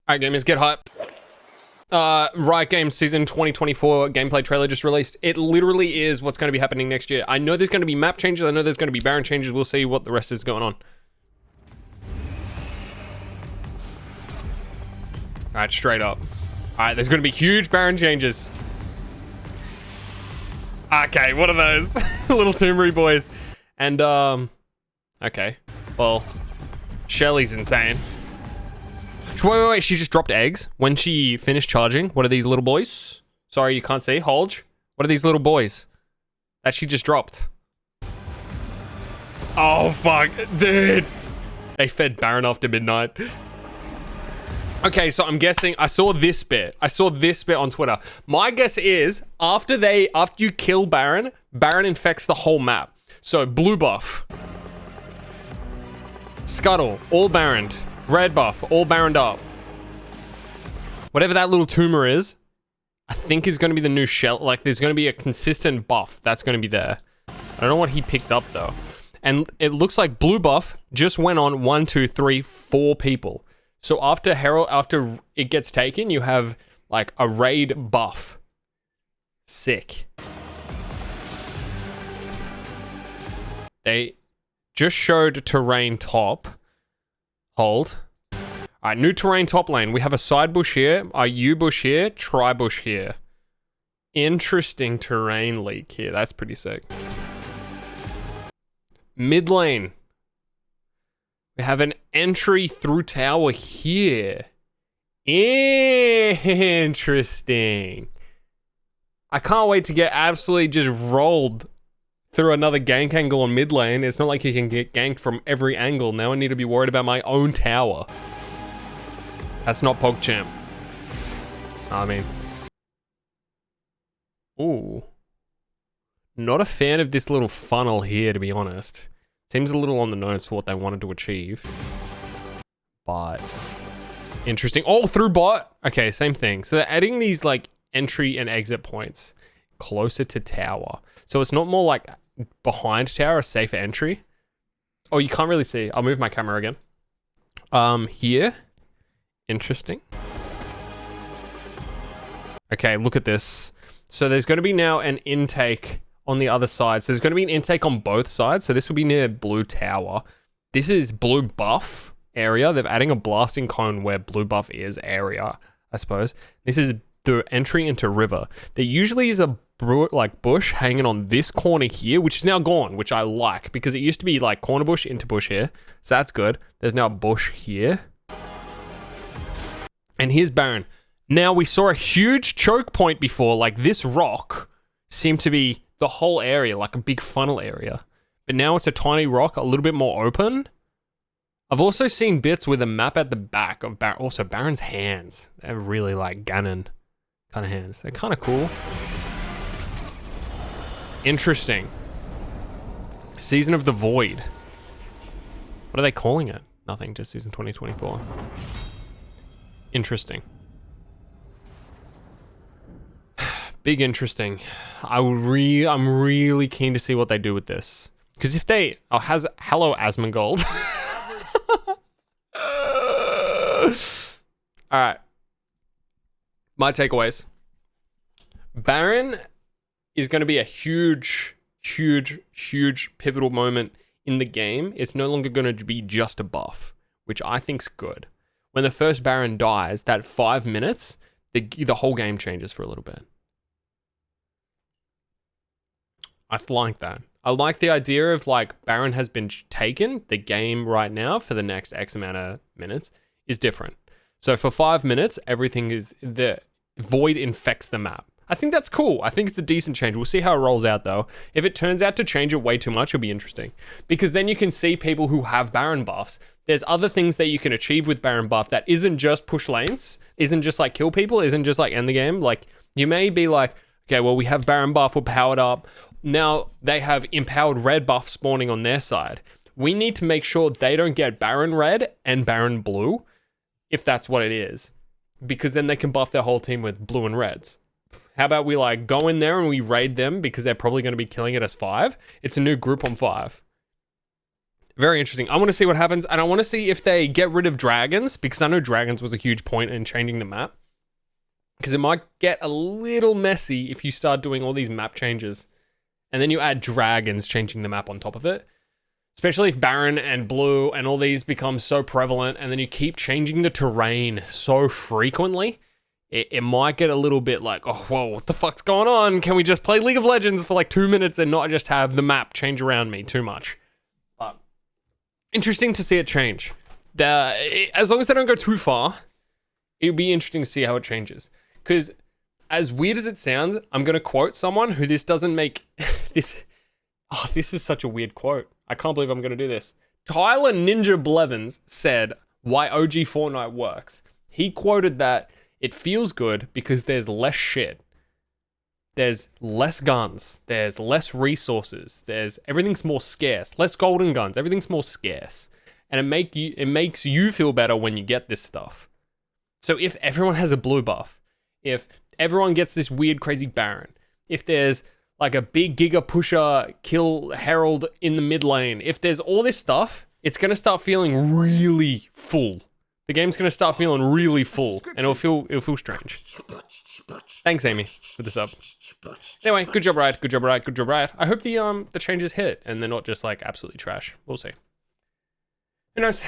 Alright, gamers, get hyped. Riot Games Season 2024 gameplay trailer just released. It literally is what's going to be happening next year. I know there's going to be map changes. I know there's going to be Baron changes. We'll see what the rest is going on. Alright, straight up. Alright, there's going to be huge Baron changes. Okay, what are those? Little Tumori boys. And, okay. Well, Shelly's insane. Wait, she just dropped eggs when she finished charging. What are these little boys? Sorry, you can't see. Hold. What are these little boys that she just dropped? Oh, fuck. Dude. They fed Baron after midnight. Okay, so I'm guessing I saw this bit on Twitter. My guess is after you kill Baron, Baron infects the whole map. So blue buff, Scuttle, all Baroned. Red buff, all Baroned up. Whatever that little tumor is, I think is going to be the new shell. Like, there's going to be a consistent buff that's going to be there. I don't know what he picked up, though. And it looks like blue buff just went on 1, 2, 3, 4 people. So after it gets taken, you have, like, a raid buff. Sick. They just showed terrain top. Hold. Alright, new terrain top lane. We have a side bush here, a U bush here, tri bush here. Interesting terrain leak here. That's pretty sick. Mid lane. We have an entry through tower here. Interesting. I can't wait to get absolutely just rolled through another gank angle on mid lane. It's not like you can get ganked from every angle. Now I need to be worried about my own tower. That's not PogChamp. I mean. Ooh. Not a fan of this little funnel here, to be honest. Seems a little on the nose for what they wanted to achieve. But interesting. Oh, through bot. Okay, same thing. So they're adding these like entry and exit points closer to tower. So it's not more like behind tower, a safer entry. Oh, you can't really see. I'll move my camera again. Here. Interesting. Okay, look at this. So there's going to be now an intake on the other side. So there's going to be an intake on both sides. So this will be near blue tower. This is blue buff area. They're adding a blasting cone where blue buff is area, I suppose. This is the entry into river. There usually is a like bush hanging on this corner here, which is now gone, which I like because it used to be like corner bush into bush here. So that's good. There's now a bush here. And here's Baron. Now we saw a huge choke point before, like this rock seemed to be the whole area, like a big funnel area. But now it's a tiny rock, a little bit more open. I've also seen bits with a map at the back of Baron. Also, Baron's hands. They're really like Ganon kind of hands. They're kind of cool. Interesting. Season of the Void. What are they calling it? Nothing, just Season 2024. Interesting. Big interesting. I'm really keen to see what they do with this. Because if they... Oh, hello, Asmongold. Alright. My takeaways. Baron is going to be a huge pivotal moment in the game. It's no longer going to be just a buff, which I think's good. When the first Baron dies, that 5 minutes, the whole game changes for a little bit. I like that. I like the idea of like Baron has been taken. The game right now for the next X amount of minutes is different. So for 5 minutes, everything is the void infects the map. I think that's cool. I think it's a decent change. We'll see how it rolls out though. If it turns out to change it way too much, it'll be interesting. Because then you can see people who have Baron buffs. There's other things that you can achieve with Baron buff that isn't just push lanes, isn't just like kill people, isn't just like end the game. Like you may be like, okay, well we have Baron buff, we're powered up. Now they have empowered red buff spawning on their side. We need to make sure they don't get Baron red and Baron blue, if that's what it is. Because then they can buff their whole team with blue and reds. How about we like go in there and we raid them because they're probably going to be killing it as 5. It's a new group on 5. Very interesting. I want to see what happens, and I want to see if they get rid of dragons, because I know dragons was a huge point in changing the map. Because it might get a little messy if you start doing all these map changes, and then you add dragons changing the map on top of it. Especially if Baron and Blue and all these become so prevalent, and then you keep changing the terrain so frequently, it might get a little bit like, oh, whoa, what the fuck's going on? Can we just play League of Legends for like 2 minutes and not just have the map change around me too much? But interesting to see it change. As long as they don't go too far, it'll be interesting to see how it changes. Because as weird as it sounds, I'm going to quote someone who this doesn't make... this is such a weird quote. I can't believe I'm going to do this. Tyler Ninja Blevins said why OG Fortnite works. He quoted that it feels good because there's less shit. There's less guns. There's less resources. Everything's more scarce. Less golden guns. Everything's more scarce. And it makes you feel better when you get this stuff. So if everyone has a blue buff, if everyone gets this weird crazy Baron, if there's like a big Giga Pusher kill Herald in the mid lane, if there's all this stuff, it's going to start feeling really full. The game's going to start feeling really full, and it'll feel strange. Thanks, Amy, for the sub. Anyway, good job, Riot. Good job, Riot. Good job, Riot. I hope the changes hit, and they're not just like absolutely trash. We'll see. Who knows?